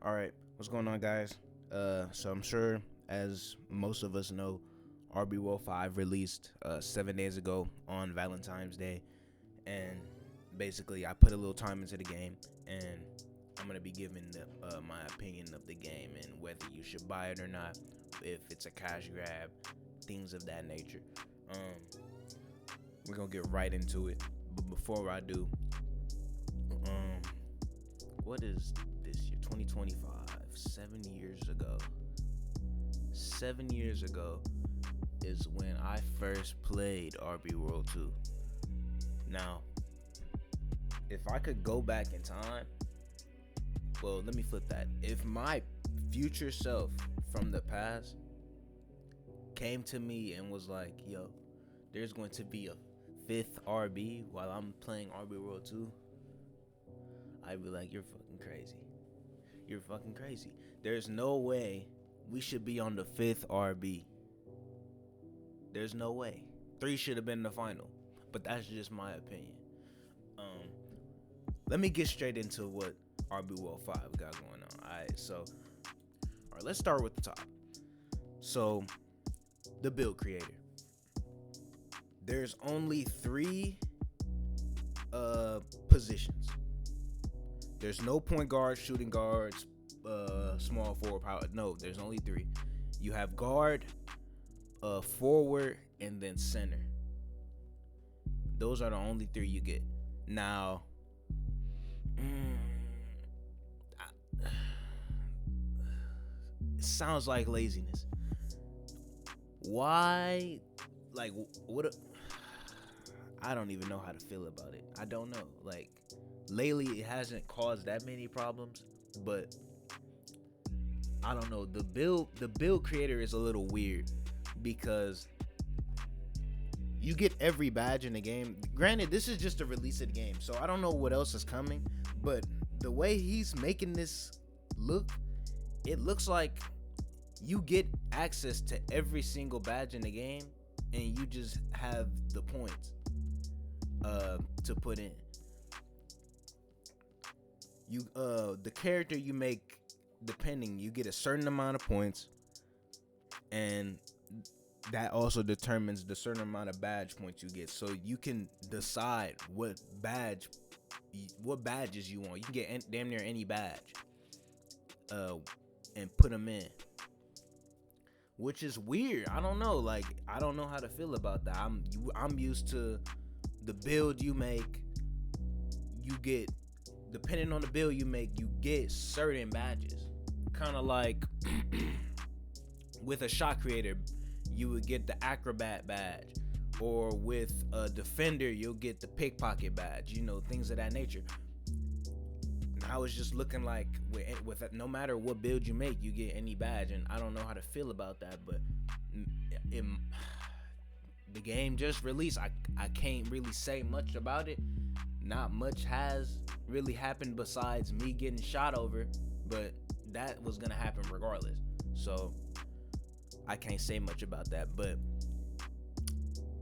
All right, what's going on, guys? So I'm sure, as most of us know, RB World 5 released 7 days ago on Valentine's Day, and basically I put a little time into the game, and I'm gonna be giving my opinion of the game and whether you should buy it or not, if it's a cash grab, things of that nature. Um, we're gonna get right into it, but before I do, um, what is this year? 2025. 7 years ago. 7 years ago is when I first played RB World 2. Now, if I could go back in time, well, let me flip that. If my future self from the past came to me and was like, yo, there's going to be a fifth RB while I'm playing RB World 2, I'd be like, you're fucking crazy. You're fucking crazy. There's no way we should be on the fifth RB. There's no way. 3 should have been the final. But that's just my opinion. Let me get straight into what RB World 5 got going on. Alright, let's start with the top. So, the build creator. There's only 3 positions. There's no point guard, shooting guards, small forward, power. No, there's only 3. You have guard, forward, and then center. Those are the only 3 you get. Now, it sounds like laziness. Why? Like, what? I don't even know how to feel about it. I don't know. Like, lately it hasn't caused that many problems, but I don't know. The build creator is a little weird because you get every badge in the game. Granted, this is just a release of the game, so I don't know what else is coming, but the way he's making this look, it looks like you get access to every single badge in the game and you just have the points to put in. You the character you make, depending, you get a certain amount of points, and that also determines the certain amount of badge points you get. So you can decide what badges you want. You can get damn near any badge and put them in, which is weird. I don't know. Like, I don't know how to feel about that. I'm used to the build you make. You get, depending on the build you make, you get certain badges. Kind of like with a shot creator, you would get the acrobat badge, or with a defender, you'll get the pickpocket badge. You know, things of that nature. I was just looking like with no matter what build you make, you get any badge, and I don't know how to feel about that. But the game just released. I can't really say much about it. Not much has really happened besides me getting shot over, but that was gonna happen regardless. So I can't say much about that. But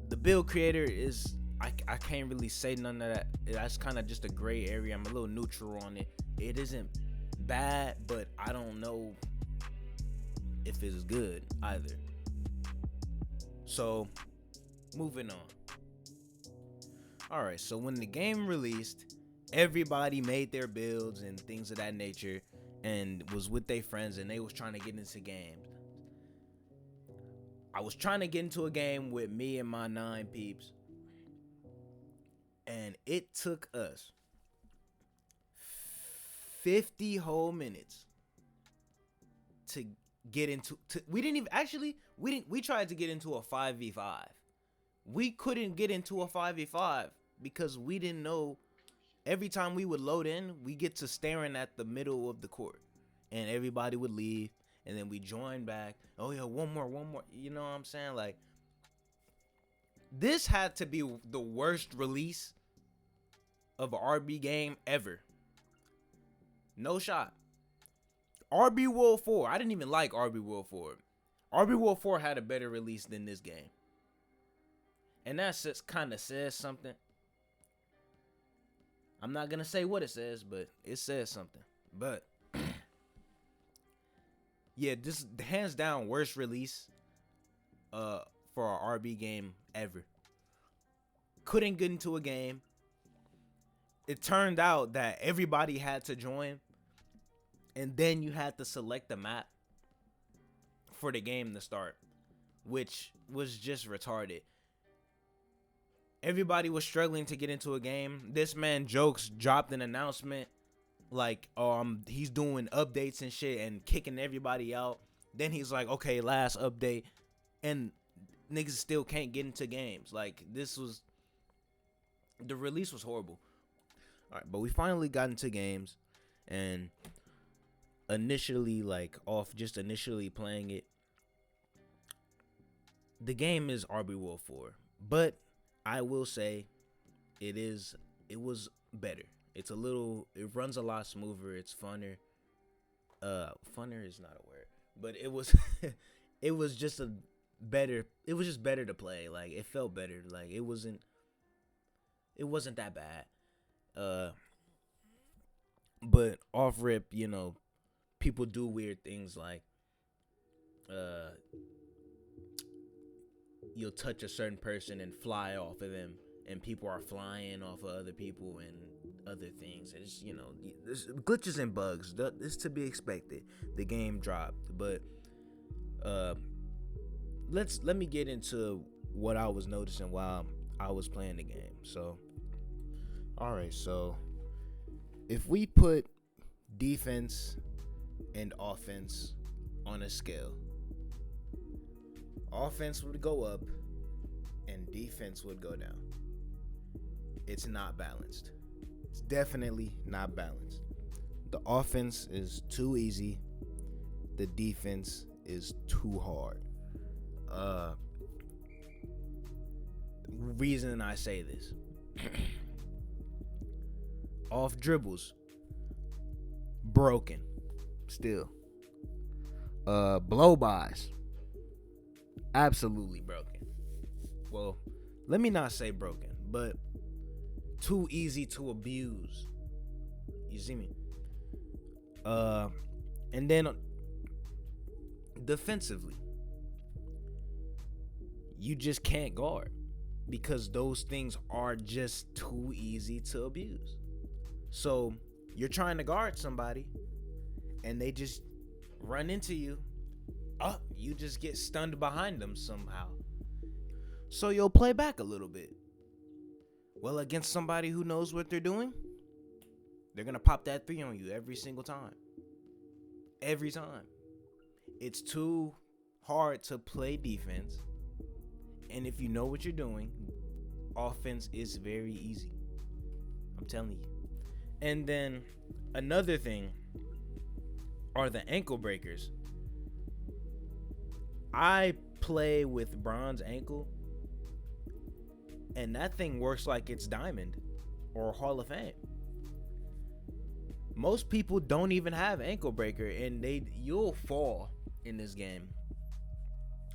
the build creator is, I can't really say none of that. That's kind of just a gray area. I'm a little neutral on it. It isn't bad, but I don't know if it's good either. So, moving on. Alright, so when the game released, everybody made their builds and things of that nature and was with their friends, and they was trying to get into games. I was trying to get into a game with me and my 9 peeps, and it took us 50 whole minutes to get into. We tried to get into a 5v5. We couldn't get into a 5v5 because we didn't know. Every time we would load in, we get to staring at the middle of the court, and everybody would leave, and then we join back. Oh yeah, one more. You know what I'm saying? Like, this had to be the worst release of an RB game ever. No shot. RB World 4. I didn't even like RB World 4. RB World 4 had a better release than this game. And that kind of says something. I'm not going to say what it says, but it says something. But Yeah, this hands down worst release uh for our RB game ever. Couldn't get into a game. It turned out that everybody had to join, and then you had to select the map for the game to start, which was just retarded. Everybody was struggling to get into a game. This man Jokes dropped an announcement like he's doing updates and shit and kicking everybody out. Then he's like, okay, last update, and niggas still can't get into games. Like, the release was horrible. All right, but we finally got into games, and initially playing it, the game is RB World 4, but I will say it was better. It runs a lot smoother. It's funner. Funner is not a word, but it was it was just better to play. Like, it felt better. Like, it wasn't that bad. But off rip, people do weird things like you'll touch a certain person and fly off of them, and people are flying off of other people and other things. It's, there's glitches and bugs. It's to be expected. The game dropped, but let me get into what I was noticing while I was playing the game. So, all right, so if we put defense and offense on a scale, offense would go up and defense would go down. It's not balanced. It's definitely not balanced. The offense is too easy. The defense is too hard. Reason I say this. Off dribbles, broken still. Blow bys, absolutely broken. Well, let me not say broken, but too easy to abuse. You see me? And then defensively, you just can't guard because those things are just too easy to abuse. So you're trying to guard somebody and they just run into you. You just get stunned behind them somehow. So you'll play back a little bit. Well, against somebody who knows what they're doing, they're going to pop that 3 on you every single time. Every time. It's too hard to play defense. And if you know what you're doing, offense is very easy. I'm telling you. And then another thing are the ankle breakers. I play with bronze ankle, and that thing works like it's diamond or Hall of Fame. Most people don't even have ankle breaker, and you'll fall in this game.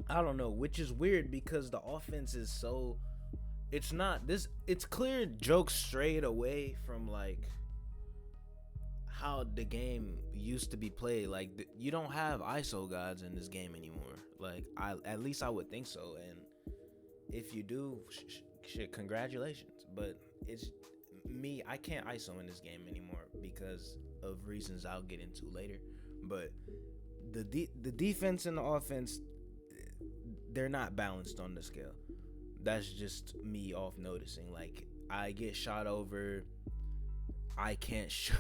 I don't know, which is weird because the offense is so, it's clear Jokes strayed away from like how the game used to be played. Like, you don't have ISO gods in this game anymore. Like, at least I would think so. And if you do, shit, congratulations. But it's me, I can't ISO in this game anymore because of reasons I'll get into later. But the defense and the offense, they're not balanced on the scale. That's just me off noticing. Like, I get shot over. I can't shoot.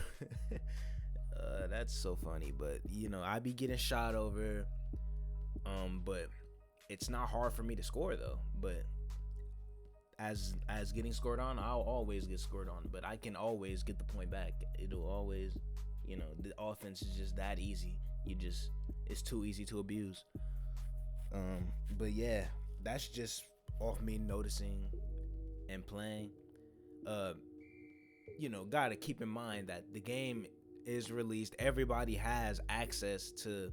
That's so funny, but I be getting shot over. But it's not hard for me to score though. But as getting scored on, I'll always get scored on. But I can always get the point back. It'll always, the offense is just that easy. It's too easy to abuse. But yeah, that's just off me noticing and playing. Gotta keep in mind that the game is released. Everybody has access to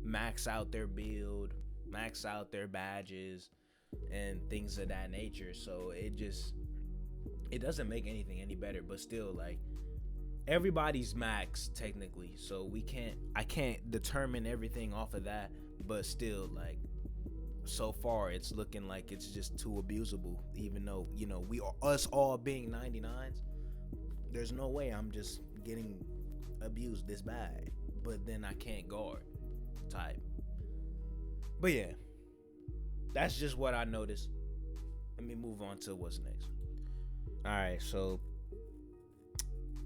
max out their build, max out their badges, and things of that nature. So it doesn't make anything any better. But still, like, everybody's max technically, so I can't determine everything off of that, but still, like, so far it's looking like it's just too abusable, even though, we are us all being 99s. There's no way I'm just getting abused this bad, but then I can't guard type. But yeah, that's just what I noticed. Let me move on to what's next. All right, so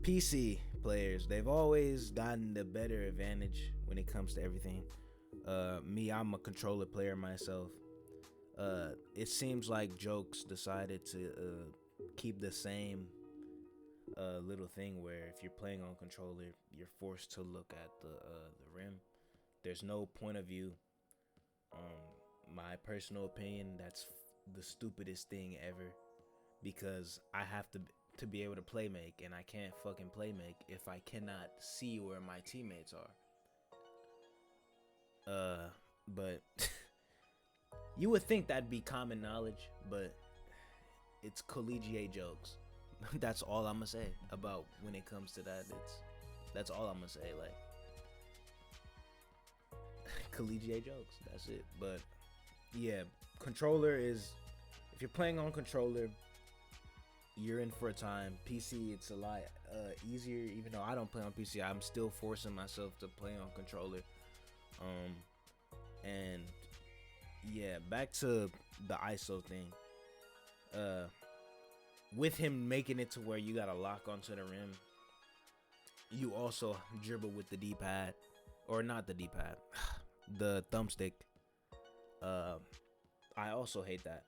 PC players, they've always gotten the better advantage when it comes to everything. I'm a controller player myself. It seems like Jokes decided to keep the same little thing where if you're playing on controller, you're forced to look at the rim. There's no point of view. My personal opinion, that's the stupidest thing ever, because I have to be able to play make, and I can't fucking play make if I cannot see where my teammates are. But you would think that'd be common knowledge, but it's collegiate jokes. That's all I'm gonna say about when it comes to that. That's all I'm gonna say. Like, collegiate jokes. That's it. But yeah, controller is, if you're playing on controller, you're in for a time. PC, it's a lot easier. Even though I don't play on PC, I'm still forcing myself to play on controller. And yeah, back to the ISO thing. With him making it to where you gotta lock onto the rim, you also dribble with the D-pad, or not the D-pad, the thumbstick. I also hate that.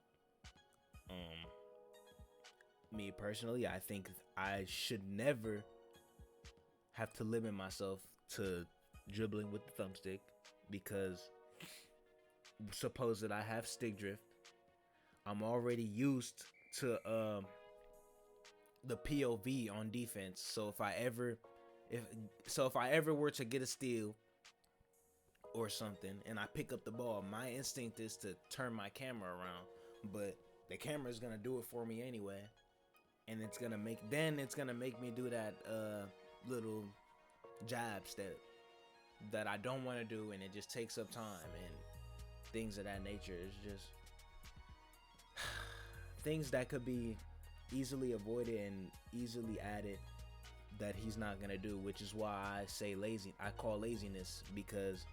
Me personally, I think I should never have to limit myself to dribbling with the thumbstick, because suppose that I have stick drift, I'm already used to the POV on defense. So if I ever were to get a steal or something and I pick up the ball, my instinct is to turn my camera around, but the camera is gonna do it for me anyway, and it's gonna make me do that little jab step that I don't want to do, and it just takes up time and things of that nature. It's just things that could be easily avoided and easily added that he's not gonna do, which is why I call laziness, because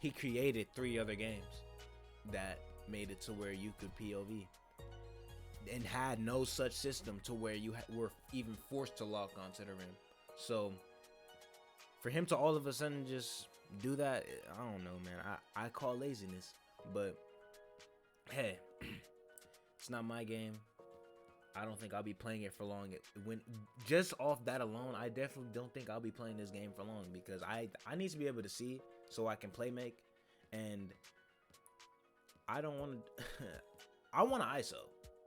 he created 3 other games that made it to where you could POV and had no such system to where you were even forced to lock onto the rim. So for him to all of a sudden just do that, I don't know, man. I call laziness, but hey, it's not my game. I don't think I'll be playing it for long. When just off that alone, I definitely don't think I'll be playing this game for long, because I need to be able to see so I can play make, and I don't want to. I want to ISO,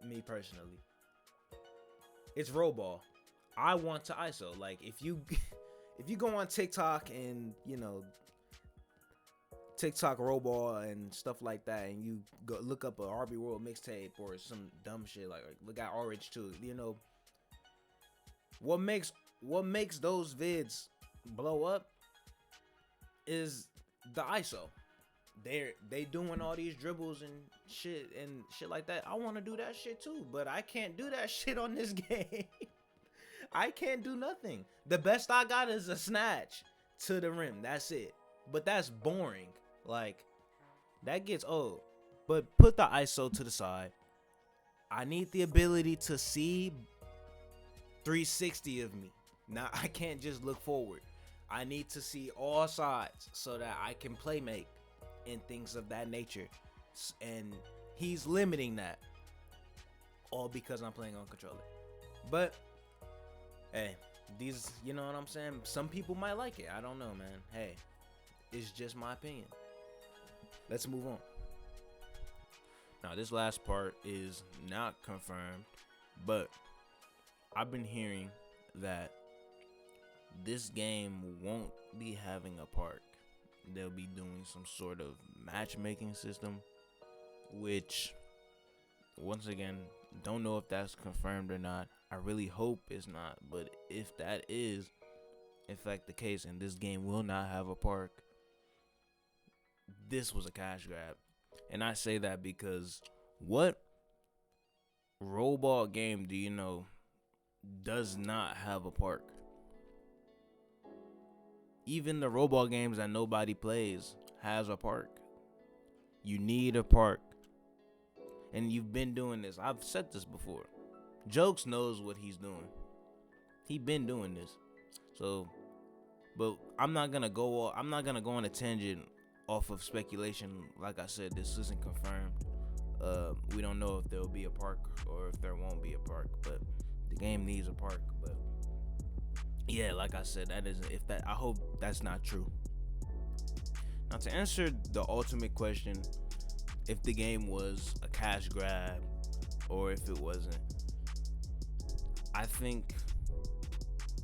me personally. It's roll ball. I want to ISO. Like, if you go on TikTok and TikTok roll ball and stuff like that, and you go look up a RB World mixtape or some dumb shit, like look at Orange too, what makes those vids blow up is the ISO. They doing all these dribbles and shit like that. I want to do that shit too, but I can't do that shit on this game. I can't do nothing. The best I got is a snatch to the rim. That's it. But that's boring. Like, that gets old. But put the ISO to the side. I need the ability to see 360 of me. Now, I can't just look forward. I need to see all sides so that I can play make and things of that nature. And he's limiting that. All because I'm playing on controller. But hey, these, you know what I'm saying? Some people might like it. I don't know, man. Hey, it's just my opinion. Let's move on. Now, this last part is not confirmed, but I've been hearing that this game won't be having a park. They'll be doing some sort of matchmaking system, which, once again, Don't know if that's confirmed or not. I really hope it's not. But if that is, in fact, the case, and this game will not have a park, this was a cash grab. And I say that because what robot game do you know does not have a park? Even the robot games that nobody plays has a park. You need a park. And you've been doing this. I've said this before. Jokes knows what he's doing. He been doing this. So, but I'm not gonna go on a tangent off of speculation. Like I said, this isn't confirmed. We don't know if there'll be a park or if there won't be a park, but the game needs a park. But yeah, like I said, I hope that's not true. Now, to answer the ultimate question, if the game was a cash grab or if it wasn't, I think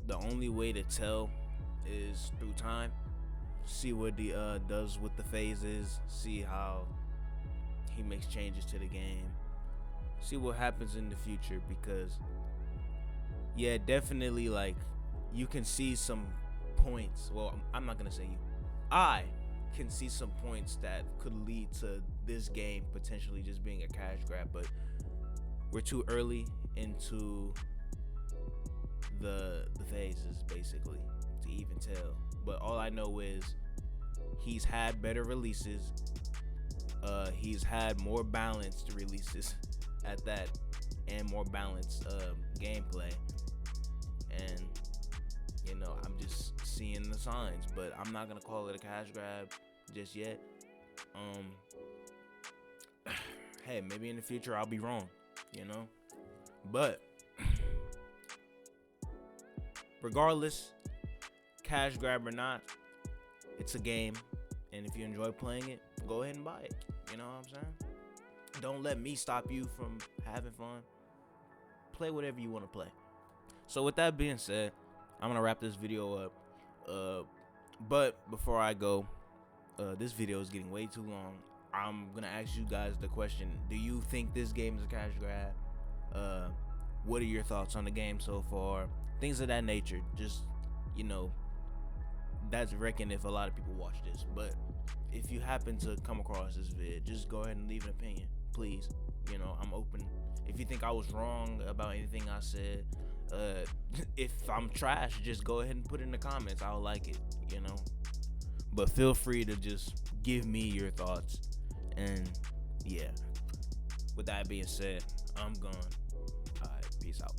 the only way to tell is through time. See what he does with the phases, see how he makes changes to the game, see what happens in the future, because yeah, definitely, like, you can see some points. Well, I'm not gonna say you. I can see some points that could lead to this game potentially just being a cash grab, but we're too early into the phases basically to even tell. But all I know is he's had better releases. He's had more balanced releases at that, and more balanced gameplay. And you know, I'm just seeing the signs, but I'm not gonna call it a cash grab just yet. Hey, maybe in the future I'll be wrong, you know. But regardless, cash grab or not, it's a game, and if you enjoy playing it, go ahead and buy it. You know what I'm saying? Don't let me stop you from having fun. Play whatever you want to play. So with that being said, I'm gonna wrap this video up. But before I go, this video is getting way too long. I'm gonna ask you guys the question: do you think this game is a cash grab? What are your thoughts on the game so far? Things of that nature. Just, you know, that's reckon if a lot of people watch this. But if you happen to come across this vid, just go ahead and leave an opinion, please. You know, I'm open. If you think I was wrong about anything I said, if I'm trash, just go ahead and put it in the comments. I'll like it, you know. But feel free to just give me your thoughts. And yeah, with that being said, I'm gone. All right, peace out.